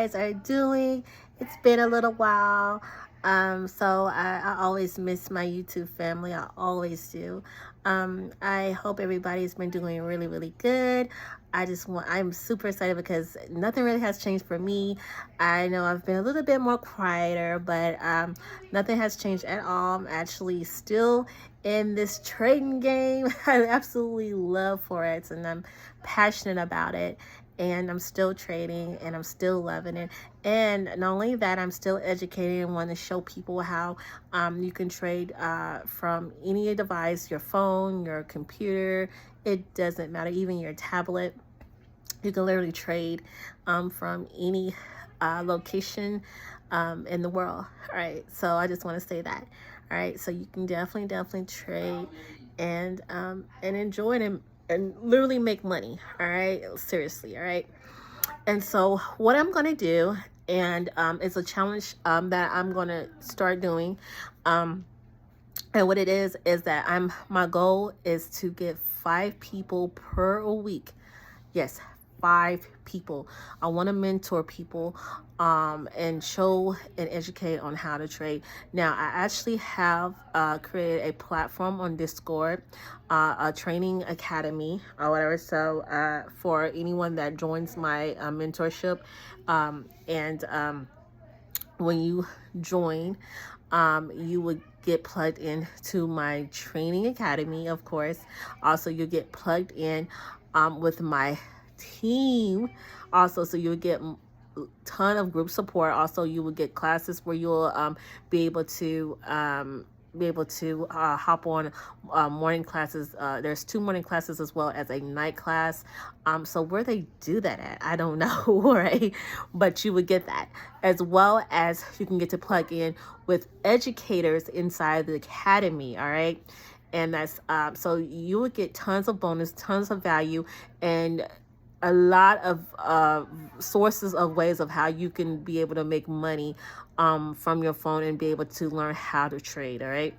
guys are doing. It's been a little while. So I always miss my YouTube family. I always do. I hope everybody's been doing really, really good. I'm super excited because nothing really has changed for me. I know I've been a little bit more quieter, but nothing has changed at all. I'm actually still in this trading game. I absolutely love Forex and I'm passionate about it. And I'm still trading and I'm still loving it. And not only that, I'm still educating and want to show people how you can trade from any device, your phone, your computer, it doesn't matter, even your tablet. You can literally trade from any location in the world. All right, so I just want to say that. All right, so you can definitely trade and enjoy it and literally make money. All right, seriously. All right. And so what I'm going to do, and it's a challenge that I'm going to start doing. And what it is that my goal is to get 5 people per week. Yes, 5 people. I want to mentor people and show and educate on how to trade. Now, I actually have created a platform on Discord, a training academy or whatever. So for anyone that joins my mentorship, when you join, you would get plugged in to my training academy, of course. Also, you get plugged in with my team also, so you would get ton of group support. Also, you will get classes where you'll be able to hop on morning classes. There's 2 morning classes as well as a night class. So where they do that at, I don't know, right? But you would get that, as well as you can get to plug in with educators inside the academy, all right? And that's so you would get tons of bonus, tons of value, and a lot of sources of ways of how you can be able to make money from your phone and be able to learn how to trade, all right?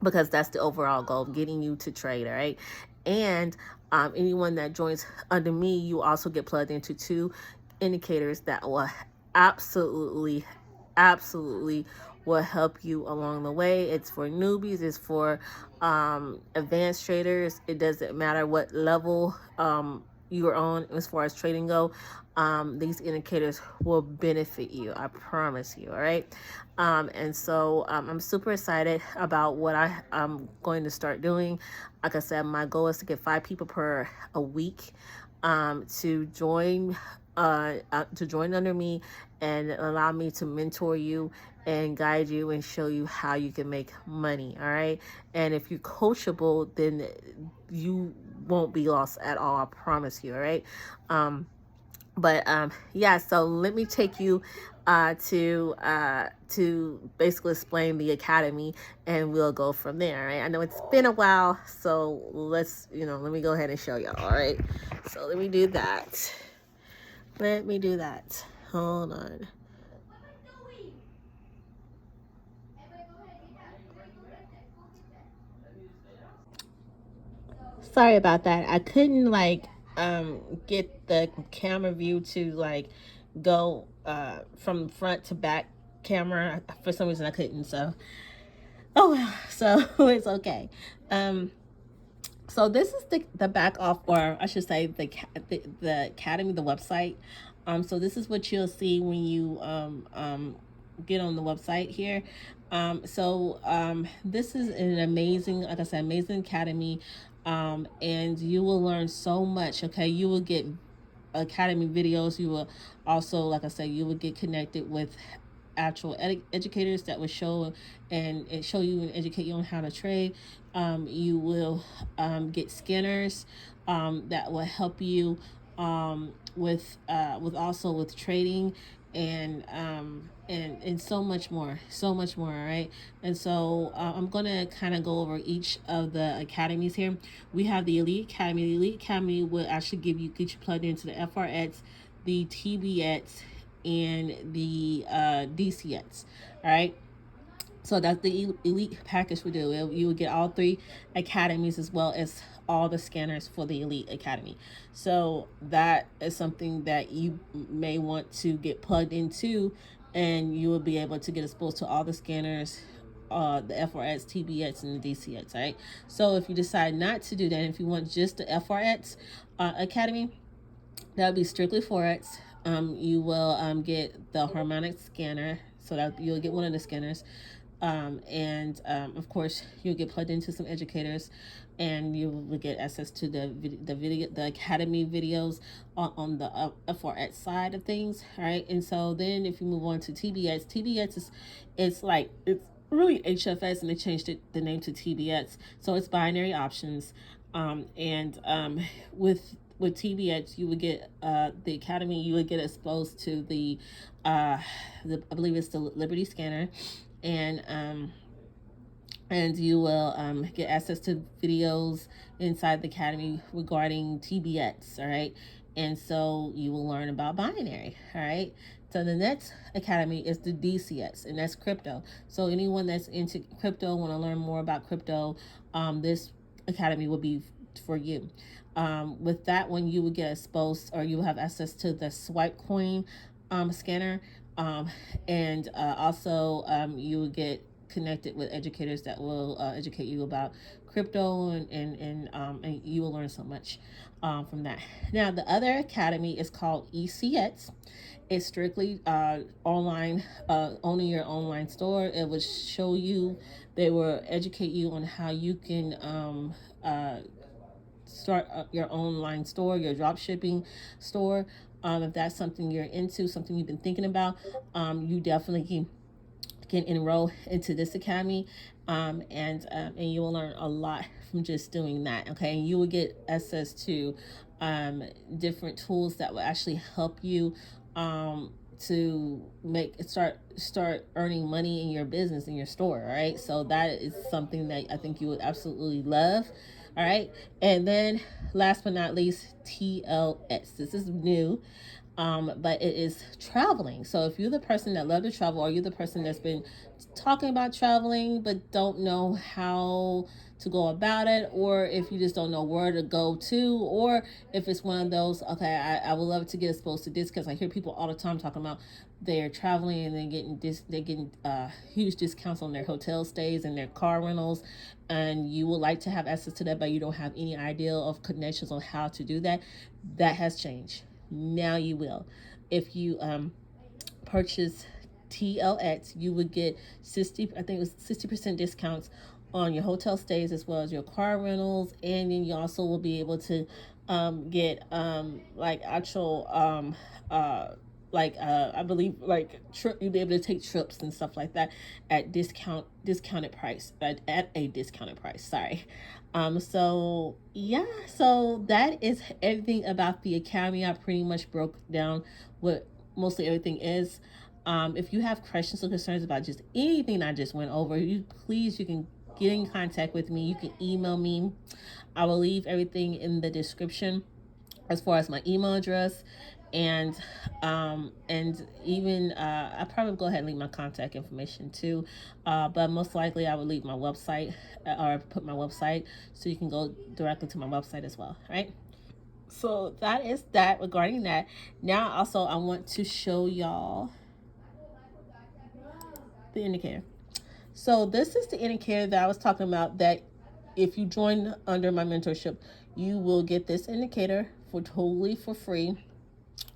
Because that's the overall goal, getting you to trade, all right? And anyone that joins under me, you also get plugged into 2 indicators that will absolutely will help you along the way. It's for newbies, it's for advanced traders. It doesn't matter what level you are on as far as trading go. These indicators will benefit you, I promise you, all right? And so I'm super excited about what I'm going to start doing. Like I said, my goal is to get 5 people per a week to join under me and allow me to mentor you and guide you and show you how you can make money, all right? And if you're coachable, then you won't be lost at all, I promise you, all right? Yeah, so let me take you to basically explain the academy, and we'll go from there, right? I know it's been a while, so let me go ahead and show y'all, all right? So let me do that. Hold on. Sorry about that. I couldn't get the camera view to go from front to back camera. For some reason I couldn't, so oh well, so it's okay. So this is the back off, or I should say the academy, the website. So this is what you'll see when you get on the website here. This is an amazing, like I said, amazing academy, and you will learn so much. Okay, you will get academy videos. You will also, like I said, you will get connected with actual educators that will show you and educate you on how to trade. You will get scanners that will help you with trading and so much more, all right? And so I'm gonna kind of go over each of the academies here. We have the Elite Academy. The Elite Academy will actually get you plugged into the FRX, the TBX, and the DCX, all right? So that's the elite package we do. You would get all 3 academies as well as all the scanners for the elite academy. So that is something that you may want to get plugged into, and you will be able to get exposed to all the scanners, the FRX, TBX, and the DCX. Right. So if you decide not to do that, if you want just the FRX academy, that would be strictly Forex. You will get the harmonic scanner, so that you'll get one of the scanners. And of course, you'll get plugged into some educators, and you will get access to the academy videos on the FRX side of things. Right. And so then if you move on to TBX is it's really HFS, and they changed the name to TBX. So it's binary options. And with TBX, you would get the academy. You would get exposed to I believe it's the Liberty Scanner, and you will get access to videos inside the academy regarding TBX. All right, and so you will learn about binary. All right. So the next academy is the DCX, and that's crypto. So anyone that's into crypto, want to learn more about crypto, this academy will be for you. With that one, you will get exposed, or you will have access to the swipe coin scanner, and also you will get connected with educators that will educate you about crypto, and you will learn so much from that. Now, the other academy is called ECX. It's strictly online, owning your online store. It will show you, they will educate you on how you can start your online store, your drop shipping store. If that's something you're into, something you've been thinking about, you definitely can enroll into this academy, and you will learn a lot from just doing that. Okay, and you will get access to different tools that will actually help you to start earning money in your business, in your store. All right, so that is something that I think you would absolutely love. All right, and then last but not least, TLS. This is new, but it is traveling. So if you're the person that love to travel, or you're the person that's been talking about traveling but don't know how to go about it, or if you just don't know where to go to, or if it's one of those, okay, I would love to get exposed to this, because I hear people all the time talking about they're traveling and they're getting huge discounts on their hotel stays and their car rentals, and you would like to have access to that, but you don't have any idea of connections on how to do that. That has changed. Now you will. If you purchase TLX, you would get 60, I think it was 60% discounts on your hotel stays as well as your car rentals, and then you also will be able to get like actual I believe like you'll be able to take trips and stuff like that at discounted price, at a discounted price, sorry. So yeah, so that is everything about the academy. I pretty much broke down what mostly everything is. If you have questions or concerns about just anything I just went over, you can get in contact with me. You can email me. I will leave everything in the description as far as my email address, and even I probably go ahead and leave my contact information too, but most likely I will leave my website, or put my website, so you can go directly to my website as well. Right, so that is that regarding that. Now also I want to show y'all the indicator. So this is the indicator that I was talking about, that if you join under my mentorship, you will get this indicator for free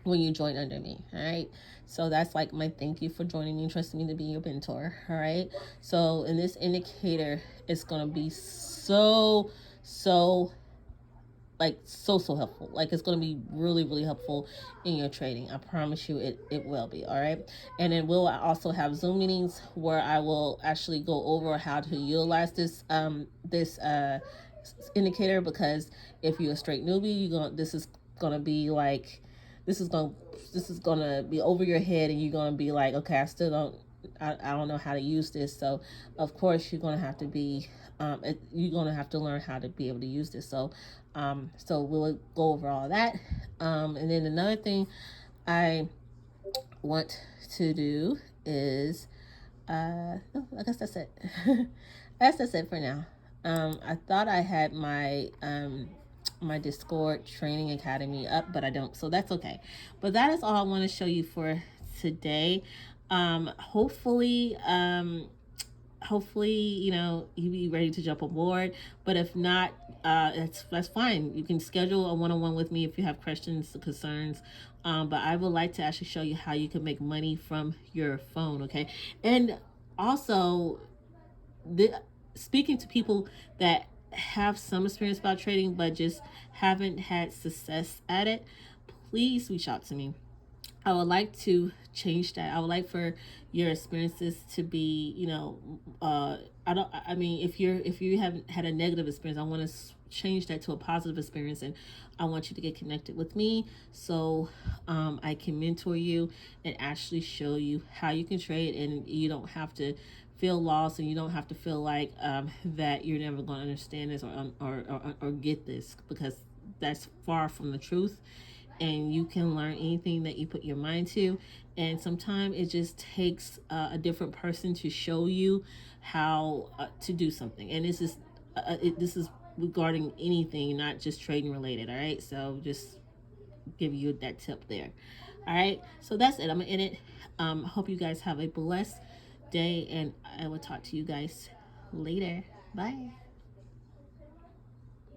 when you join under me. All right, so that's like my thank you for joining me and trusting me to be your mentor. All right, so in this indicator, it's going to be so helpful. Like, it's going to be really, really helpful in your trading. I promise you it will be. All right, and then we'll also have Zoom meetings where I will actually go over how to utilize this indicator, because if you're a straight newbie, this is gonna be like, this is gonna be over your head, and you're gonna be like, okay, I don't know how to use this. So of course you're gonna have to be you're gonna have to learn how to be able to use this. So we'll go over all that, and then another thing I want to do is I guess that's it. I guess that's it for now. I thought I had my Discord training academy up, but I don't, so that's okay. But that is all I want to show you for today. Hopefully, you know, you be ready to jump aboard. But if not, that's fine. You can schedule a one-on-one with me if you have questions, concerns. But I would like to actually show you how you can make money from your phone. Okay, and also the speaking to people that have some experience about trading but just haven't had success at it, please reach out to me. I would like to change that. I would like for your experiences to be, you know, I mean, if you haven't had a negative experience, I want to change that to a positive experience, and I want you to get connected with me so I can mentor you and actually show you how you can trade, and you don't have to feel lost, and you don't have to feel like that you're never going to understand this or get this, because that's far from the truth. And you can learn anything that you put your mind to, and sometimes it just takes a different person to show you how to do something. And this is regarding anything, not just trading related. All right, so just give you that tip there. All right, so that's it. I'm gonna end it. Hope you guys have a blessed day, and I will talk to you guys later. Bye.